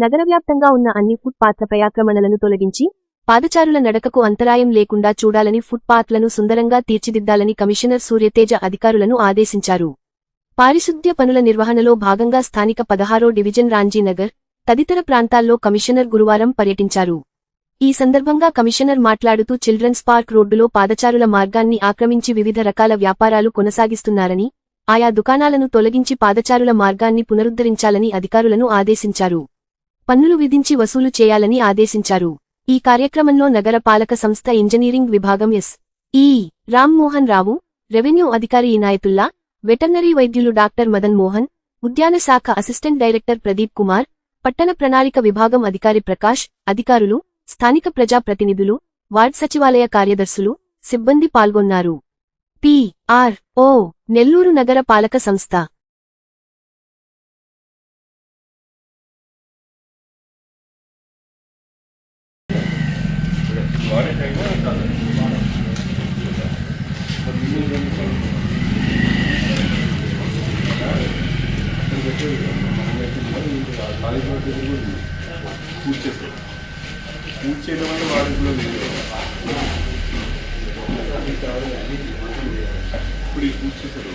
నగరవ్యాప్తంగా ఉన్న అన్ని ఫుట్ పాత్లపై ఆక్రమణలను తొలగించి పాదచారుల నడకకు అంతరాయం లేకుండా చూడాలని ఫుట్ పాత్లను సుందరంగా తీర్చిదిద్దాలని కమిషనర్ సూర్యతేజ అధికారులను ఆదేశించారు. పారిశుద్ధ్య పనుల నిర్వహణలో భాగంగా స్థానిక 16వ డివిజన్ రాంజీనగర్ తదితర ప్రాంతాల్లో కమిషనర్ గురువారం పర్యటించారు. ఈ సందర్భంగా కమిషనర్ మాట్లాడుతూ చిల్డ్రన్స్ పార్క్ రోడ్డులో పాదచారుల మార్గాన్ని ఆక్రమించి వివిధ రకాల వ్యాపారాలు కొనసాగిస్తున్నారని, ఆయా దుకాణాలను తొలగించి పాదచారుల మార్గాన్ని పునరుద్ధరించాలని అధికారులను ఆదేశించారు. పన్నులు విధించి వసూలు చేయాలని ఆదేశించారు. ఈ కార్యక్రమంలో నగర పాలక సంస్థ ఇంజనీరింగ్ విభాగం ఎస్.ఈ. రామ్మోహన్ రావు, రెవెన్యూ అధికారి ఇనాయతుల్లా, వెటర్నరీ వైద్యులు డాక్టర్ మదన్ మోహన్, ఉద్యాన శాఖ అసిస్టెంట్ డైరెక్టర్ ప్రదీప్ కుమార్, పట్టణ ప్రణాళిక విభాగం అధికారి ప్రకాష్, అధికారులు, స్థానిక ప్రజాప్రతినిధులు, వార్డ్ సచివాలయ కార్యదర్శులు, సిబ్బంది పాల్గొన్నారు. పి.ఆర్.ఓ. నెల్లూరు నగర పాలక సంస్థ. పూజ చేయడం వల్ల వాడిలో ఇప్పుడు ఈ పూజ చేశారు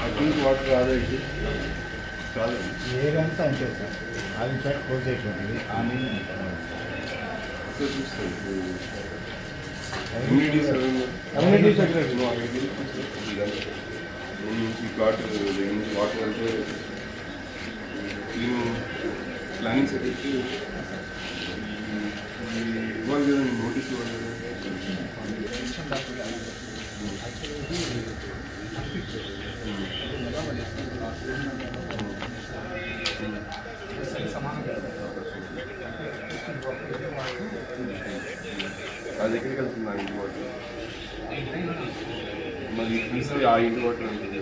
అటువంటి వాటర్ రాదండి కాదండి ఏదంతా అంతే సార్. అది సార్ క్లోజ్ అయిపోతుంది. ఆమె చూస్తాను వాటర్ అంటే నేను ప్లానింగ్ సెక్రటరీ ఇవ్వాలి కదండి, నోటీస్ ఇవ్వాలి కదా. అది ఎక్కడికి వెళ్తుంది ఆ ఇంటి వాటర్? మరి తీస్తే ఆ ఇంటి వాటర్ ఉంటుంది.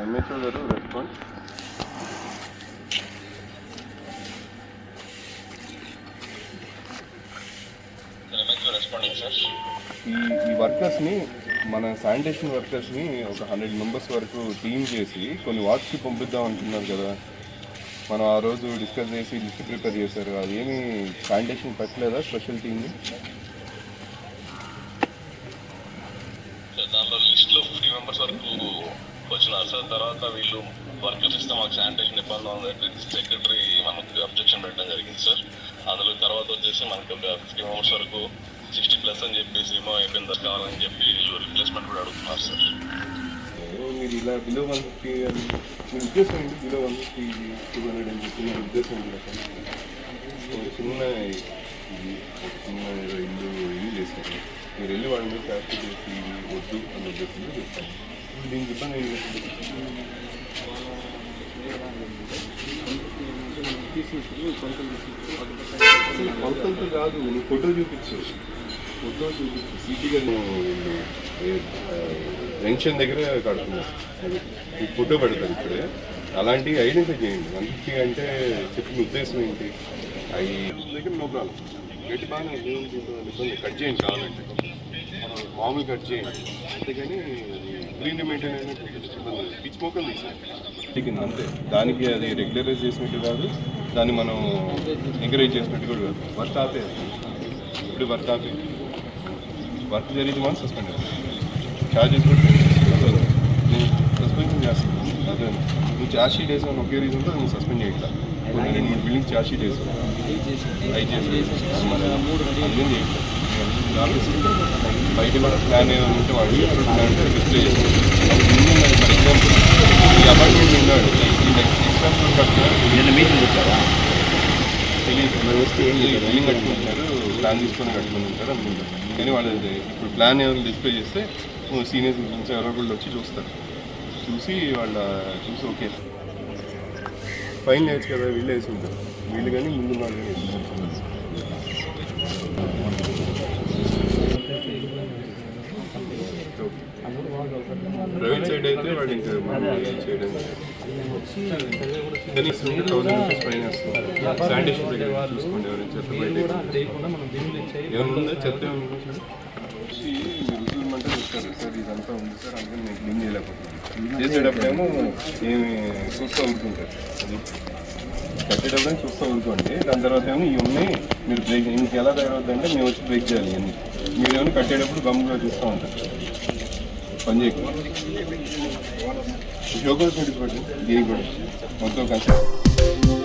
ఎంహెచ్ఓ గారు రెస్పాన్స్ ఈ వర్కర్స్ని, మన శానిటేషన్ వర్కర్స్ని ఒక 100 మెంబర్స్ వరకు టీమ్ చేసి కొన్ని వార్డ్స్కి పంపిద్దాం అంటున్నారు కదా. మనం ఆ రోజు డిస్కస్ చేసి లిస్ట్ ప్రిపేర్ చేశారు. అది ఏమి శానిటేషన్ పెట్టలేదా స్పెషల్ టీమ్ని? దానిలో లిస్ట్లో 50 మెంబర్స్ వరకు వచ్చినారు సార్. తర్వాత వీళ్ళు వర్కర్స్ ఇస్తే మాకు శానిటేషన్ ఇబ్బంది ఉంది, సెక్రటరీ మనకు అబ్జెక్షన్ పెట్టడం జరిగింది సార్. అందులో తర్వాత వచ్చేసి మనకి ఒక 50 మెంబర్స్ వరకు 60+ అని చెప్పేసి ఏమో అయిపోయిన తర్వాత కావాలని చెప్పి వీళ్ళు రిప్లేస్మెంట్ కూడా అడుగుతున్నారు సార్. మీరు ఇలా బిలో 150 అని మీ ఉద్దేశం ఏంటి? బిలో 150 200 అని చెప్పి మీ ఉద్దేశం ఏంటి? చిన్న ఇల్లు చేశారు, మీరు వెళ్ళి వాళ్ళ మీద ఫ్యాక్టరీ చేసి వద్దు అని ఉద్దేశంలో చెప్తాను. దీనికి ఇబ్బంది ఏంటి? కొలతలతో కాదు, నువ్వు ఫోటో చూపించు సిటీగా జంక్షన్ దగ్గర కడుతున్నారు, మీకు ఫోటో పెడతారు ఇప్పుడే. అలాంటివి ఐడెంటిఫై చేయండి. 150 అంటే చెప్పిన ఉద్దేశం ఏంటి? అవి దగ్గర నో ప్రాబ్లం, గట్టి బాగానే ఇబ్బంది కట్ చేయండి, కావాలంటే మామూలు కట్ చేయండి. అంతేగాని గ్రీన్ మెయింటైన్ అయినట్టు ఇబ్బంది. పిచ్ మొక్కలు తీసాను అంతే. దానికి అది రెగ్యులరైజ్ చేసినట్టు కాదు, దాన్ని మనం ఎంకరేజ్ చేసినట్టు కూడా కాదు. వర్క్ ఆపే, ఇప్పుడు వర్క్ ఆపే, వర్క్ జరిగితే మనం సస్పెండ్ అవుతుంది. ఛార్జెస్ కూడా నేను సస్పెన్షన్ చేస్తాను. అదే నువ్వు ఛార్జ్ షీట్ వేసాను ఒకే రీజన్తో నేను సస్పెండ్ చేయట్లా. 2-3 బిల్డింగ్ ఛార్జ్ షీట్ వేసాను, అవి చేసి అందుకని చేయట్లేదు. బయట కూడా ప్లాన్ ఏమైనా ఉంటే వాడు ప్లాన్ డిస్ప్లే చేస్తాను. ఫర్ ఎగ్జాంపుల్ ఈ అపార్ట్మెంట్ ఉన్నాడు, ఈ నెక్స్ట్ కట్టుకున్నారు తెలియదు, బిల్డింగ్ కట్టుకుంటున్నారు, ప్లాన్ తీసుకొని కట్టుకుని ఉంటారు అనుకుంటారు. కానీ వాళ్ళు ఇప్పుడు ప్లాన్ ఏమైనా డిస్ప్లే చేస్తే సీనియర్స్ నుంచి ఎవరో కూడా వచ్చి చూస్తారు. చూసి చూసి ఓకే ఫైన్ వేయచ్చు కదా, వీళ్ళు వేసి ఉంటారు. వీళ్ళు కానీ ముందు వాళ్ళు కానీ ప్రైవేట్ సైడ్ అయితే వాడు ఇంకా చేయడం కనీసం 1000 రూపీస్ ఫైన్ వేస్తున్నారు. శానిటేషన్ దగ్గర చూసుకోండి, ఎవరైనా చెత్త బయట ఏమైనా ఉందా, చెత్త ఏమైనా రుజువు అంటే చెప్తారు సార్ ఇదంతా ఉంది సార్, అందుకని నేను క్లీన్ చేయలేకపోతున్నాను. చేసేటప్పుడేమో ఏమి చూస్తూ ఊరుకుంటారు. అది కట్టేటప్పుడే చూస్తూ ఊరుకోండి. దాని తర్వాత ఏమో ఇవి ఉన్నాయి మీరు బ్రేక్ ఇంక ఎలా తయారవుతుందంటే మేము వచ్చి బ్రేక్ చేయాలి అన్నీ. మీరేమో కట్టేటప్పుడు గమ్ముగా చూస్తూ ఉంటారు. పని చేయకుండా జోకర్స్ నోటీస్ పట్టి దీనికి కూడా మొత్తం కన్సెప్ట్